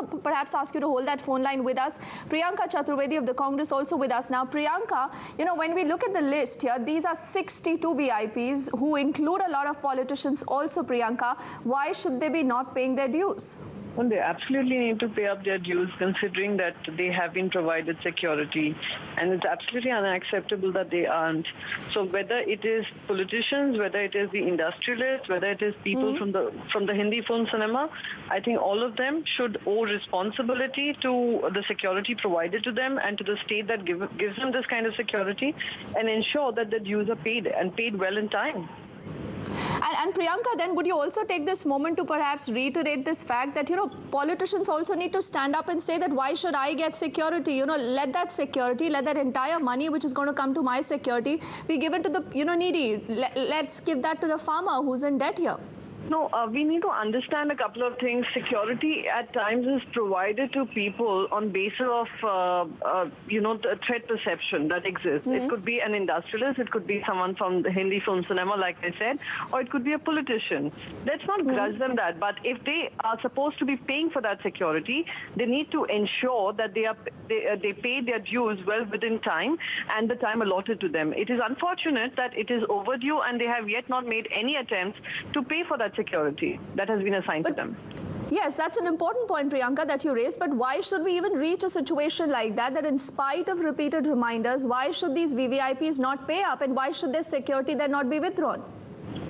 perhaps ask you to hold that phone line with us. Priyanka Chaturvedi of the Congress also with us now. Priyanka, when we look at the list here, these are 62 VIPs who include a lot of politicians also, Priyanka. Why should they be not paying their dues? Well, they absolutely need to pay up their dues, considering that they have been provided security, and it's absolutely unacceptable that they aren't. So whether it is politicians, whether it is the industrialists, whether it is people from the Hindi film cinema, I think all of them should owe responsibility to the security provided to them and to the state that gives them this kind of security, and ensure that the dues are paid and paid well in time. And Priyanka, then would you also take this moment to perhaps reiterate this fact that, politicians also need to stand up and say that why should I get security? Let that security, let that entire money which is going to come to my security be given to the, needy. Let's give that to the farmer who's in debt here. No, we need to understand a couple of things. Security at times is provided to people on basis of, the threat perception that exists. It could be an industrialist, it could be someone from the Hindi film cinema, like I said, or it could be a politician. Let's not grudge them that. But if they are supposed to be paying for that security, they need to ensure that they pay their dues well within time and the time allotted to them. It is unfortunate that it is overdue and they have yet not made any attempts to pay for that security that has been assigned to them. Yes, that's an important point, Priyanka, that you raised. But why should we even reach a situation like that, that in spite of repeated reminders, why should these VVIPs not pay up, and why should their security then not be withdrawn?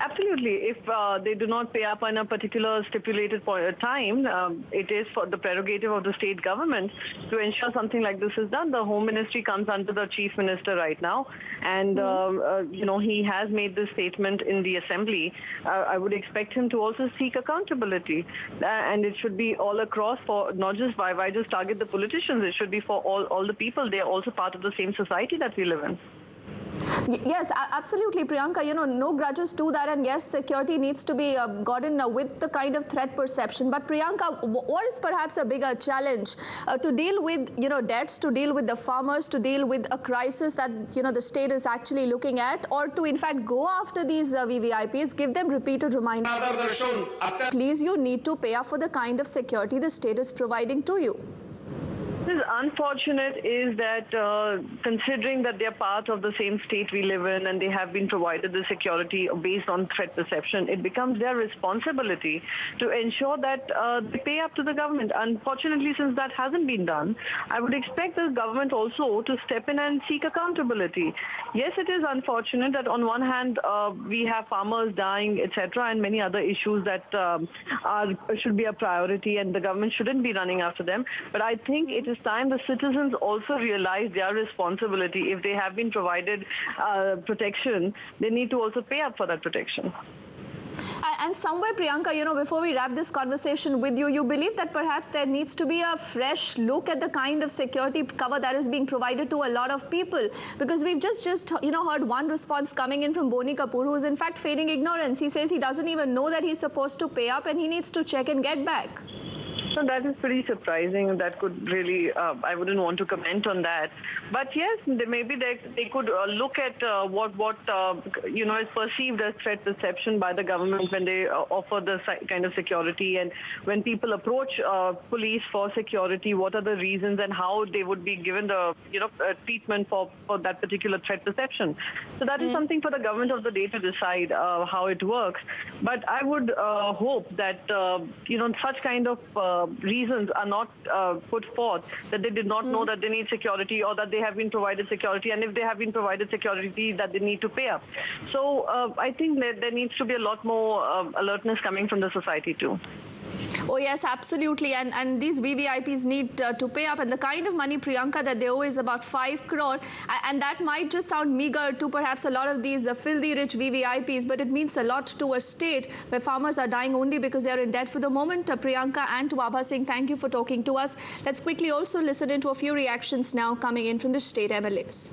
Absolutely. If they do not pay up on a particular stipulated time, it is for the prerogative of the state government to ensure something like this is done. The Home Ministry comes under the Chief Minister right now, and he has made this statement in the Assembly. I would expect him to also seek accountability, and it should be all across, for not just why just target the politicians. It should be for all the people. They are also part of the same society that we live in. Yes, absolutely, Priyanka. No grudges to that, and yes, security needs to be gotten with the kind of threat perception. But Priyanka, what is perhaps a bigger challenge to deal with, debts, to deal with the farmers, to deal with a crisis that, the state is actually looking at, or to in fact go after these VVIPs, give them repeated reminders. Please, you need to pay up for the kind of security the state is providing to you. What is unfortunate is that considering that they are part of the same state we live in and they have been provided the security based on threat perception, it becomes their responsibility to ensure that they pay up to the government. Unfortunately, since that hasn't been done, I would expect the government also to step in and seek accountability. Yes, it is unfortunate that on one hand we have farmers dying, etc., and many other issues that should be a priority, and the government shouldn't be running after them. But I think it is time the citizens also realize their responsibility. If they have been provided protection, they need to also pay up for that protection. And somewhere, Priyanka, before we wrap this conversation with you, you believe that perhaps there needs to be a fresh look at the kind of security cover that is being provided to a lot of people. Because we've just heard one response coming in from Boni Kapoor, who is in fact feigning ignorance. He says he doesn't even know that he's supposed to pay up and he needs to check and get back. So that is pretty surprising. That could really, I wouldn't want to comment on that. But yes, maybe they could look at what is perceived as threat perception by the government when they offer the kind of security, and when people approach police for security, what are the reasons and how they would be given the treatment for that particular threat perception. So that is something for the government of the day to decide how it works. But I would hope that such kind of reasons are not put forth, that they did not know that they need security, or that they have been provided security, and if they have been provided security, that they need to pay up. So I think that there needs to be a lot more alertness coming from the society too. Oh yes, absolutely, and these VVIPs need to pay up, and the kind of money, Priyanka, that they owe is about 5 crore, and that might just sound meager to perhaps a lot of these filthy rich VVIPs, but it means a lot to a state where farmers are dying only because they are in debt. For the moment, Priyanka and to Abha Singh, thank you for talking to us. Let's quickly also listen into a few reactions now coming in from the state MLAs.